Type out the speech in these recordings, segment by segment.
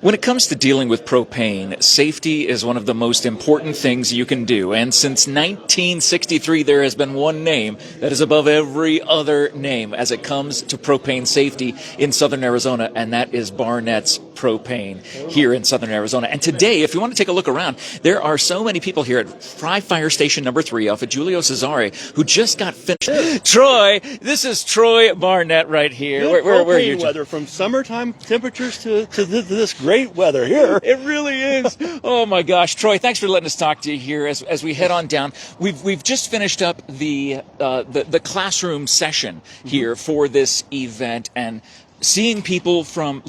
When it comes to dealing with propane, safety is one of the most important things you can do. And since 1963, there has been one name that is above every other name as it comes to propane safety in southern Arizona, and that is BARNETT'S Propane here in southern Arizona. And today, if you want to take a look around, there are so many people here at Fire Station number 3 off of Giulio Cesare who just got finished. Troy, this is Troy Barnett right here. Where are you? Weather from summertime temperatures to this great weather here. It really is. Oh my gosh, Troy! Thanks for letting us talk to you here as we head on down. We've just finished up the classroom session here for this event, and seeing people from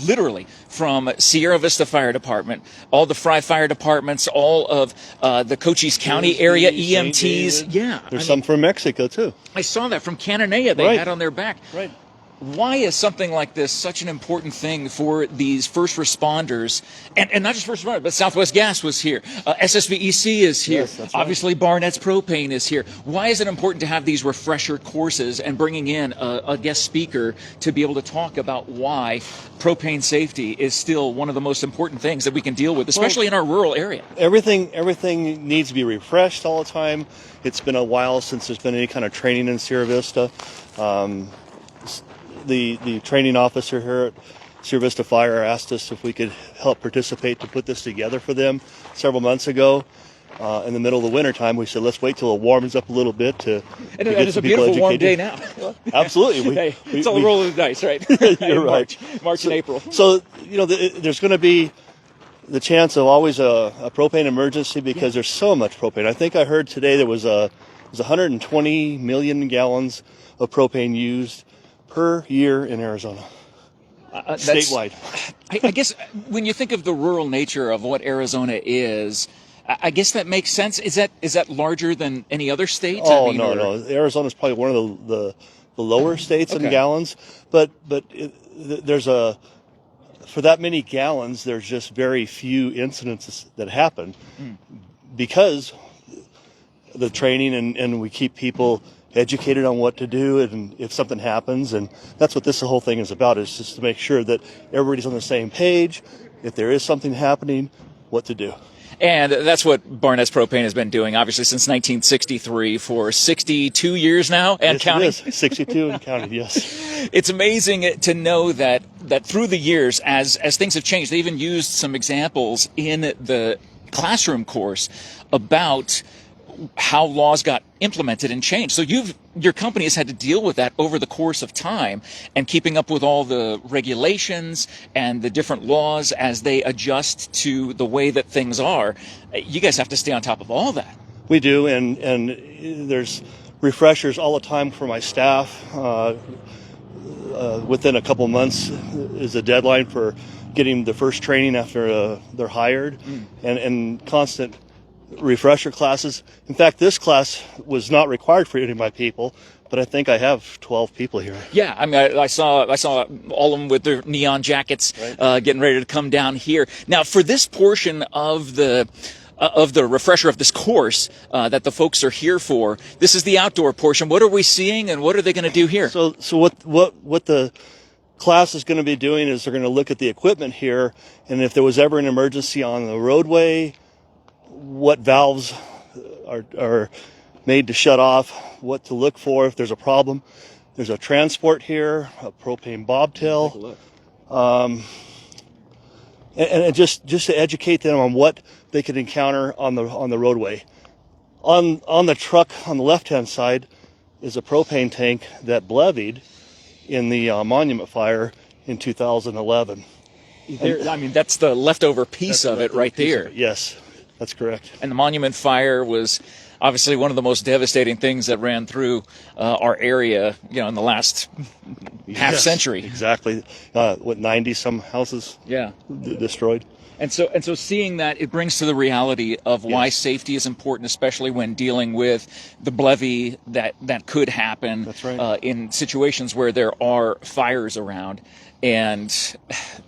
Sierra Vista Fire Department, all the Fire Departments, all of the Cochise County area EMTs. Yeah, there's some from Mexico too. I saw that from Cananea. They had on their back. Right. Why is something like this such an important thing for these first responders, and not just first responders, but Southwest Gas was here, SSVEC is here, yes, that's obviously right. BARNETT'S Propane is here. Why is it important to have these refresher courses and bringing in a guest speaker to be able to talk about why propane safety is still one of the most important things that we can deal with, especially in our rural area? Everything needs to be refreshed all the time. It's been a while since there's been any kind of training in Sierra Vista. The training officer here at Sierra Vista Fire asked us if we could help participate to put this together for them several months ago. In the middle of the winter time, we said, let's wait till it warms up a little bit to get it's a beautiful warm day now. Absolutely. It's all rolling the dice, right? You're right. March and April. So, there's going to be the chance of always a propane emergency because there's so much propane. I think I heard today there was 120 million gallons of propane used per year in Arizona, statewide. I guess when you think of the rural nature of what Arizona is, I guess that makes sense. Is that larger than any other state? Oh, no. Arizona is probably one of the lower states in gallons, but there's for that many gallons, there's just very few incidents that happen because the training and we keep people educated on what to do and if something happens, and that's what this whole thing is about, is just to make sure that everybody's on the same page. If there is something happening, what to do. And that's what BARNETT'S Propane has been doing, obviously, since 1963 for 62 years now and counting. It is. 62 and counting, yes. It's amazing to know that through the years, as things have changed, they even used some examples in the classroom course about how laws got implemented and changed. So your company has had to deal with that over the course of time and keeping up with all the regulations and the different laws as they adjust to the way that things are. You guys have to stay on top of all that. We do, and there's refreshers all the time for my staff. Within a couple months is the deadline for getting the first training after they're hired, and constant refresher classes. In fact, this class was not required for any of my people, but I think I have 12 people here. Yeah, I mean, I saw all of them with their neon jackets, getting ready to come down here. Now, for this portion of the refresher of this course that the folks are here for, this is the outdoor portion. What are we seeing, and what are they going to do here? So what the class is going to be doing is they're going to look at the equipment here, and if there was ever an emergency on the roadway, what valves are made to shut off, what to look for if there's a problem. There's a transport here, a propane bobtail, and just to educate them on what they could encounter on the roadway. On the truck on the left-hand side is a propane tank that blevied in the Monument fire in 2011. That's the leftover piece of it right there. Yes. That's correct. And the Monument fire was obviously one of the most devastating things that ran through our area, in the last half century. Exactly. 90 some houses destroyed. And so seeing that, it brings to the reality of why safety is important, especially when dealing with the levee that could happen. That's right. In situations where there are fires around. And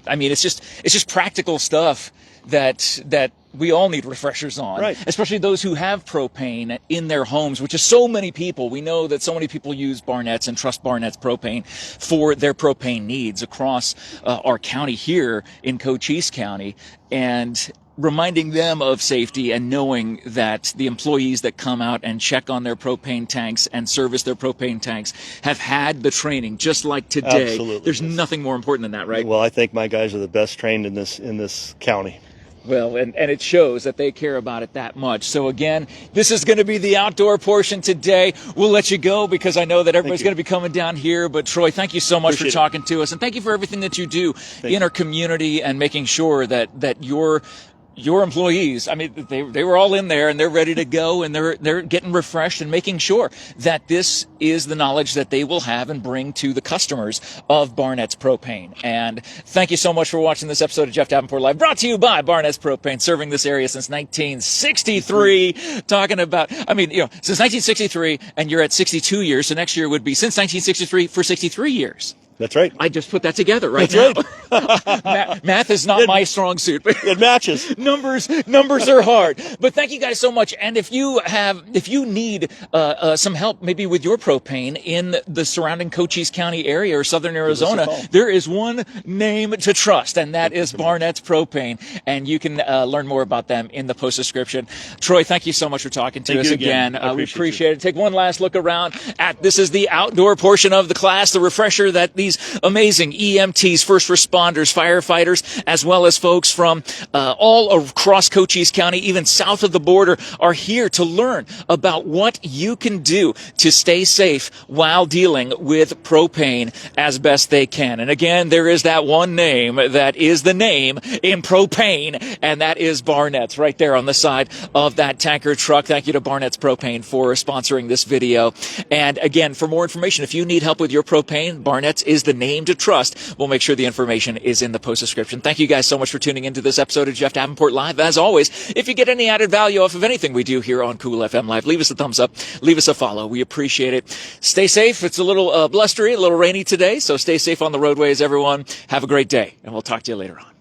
I mean, it's just practical stuff that we all need refreshers on, right. Especially those who have propane in their homes, which is so many people. We know that so many people use Barnett's and trust Barnett's propane for their propane needs across our county here in Cochise County, and reminding them of safety and knowing that the employees that come out and check on their propane tanks and service their propane tanks have had the training, just like today. Absolutely. There's nothing more important than that, right? Well, I think my guys are the best trained in this county. Well, and it shows that they care about it that much. So again, this is going to be the outdoor portion today. We'll let you go because I know that everybody's going to be coming down here. But Troy, thank you so much for talking to us, and thank you for everything that you do in our community and making sure that your employees, I mean, they were all in there and they're ready to go, and they're getting refreshed and making sure that this is the knowledge that they will have and bring to the customers of Barnett's Propane. And thank you so much for watching this episode of Jeff Davenport Live, brought to you by Barnett's Propane, serving this area since 1963. Talking about, I mean, since 1963, and you're at 62 years, so next year would be since 1963 for 63 years. That's right. I just put that together right That's now. Right. Math is not my strong suit. It matches. Numbers are hard. But thank you guys so much. And if you need some help maybe with your propane in the surrounding Cochise County area or southern Arizona, there is one name to trust, and that is Barnett's Propane. And you can learn more about them in the post description. Troy, thank you so much for talking to us again. We appreciate it. Take one last look around at this is the outdoor portion of the class, the refresher that these amazing EMTs, first responders, firefighters, as well as folks from all across Cochise County, even south of the border, are here to learn about what you can do to stay safe while dealing with propane as best they can. And again, there is that one name that is the name in propane, and that is Barnett's, right there on the side of that tanker truck. Thank you to Barnett's Propane for sponsoring this video. And again, for more information, if you need help with your propane, Barnett's is the name to trust. We'll make sure the information is in the post description. Thank you guys so much for tuning into this episode of Jeff Davenport Live. As always, if you get any added value off of anything we do here on Cool FM Live, leave us a thumbs up, leave us a follow. We appreciate it. Stay safe. It's a little blustery, a little rainy today, so stay safe on the roadways, everyone. Have a great day, and we'll talk to you later on.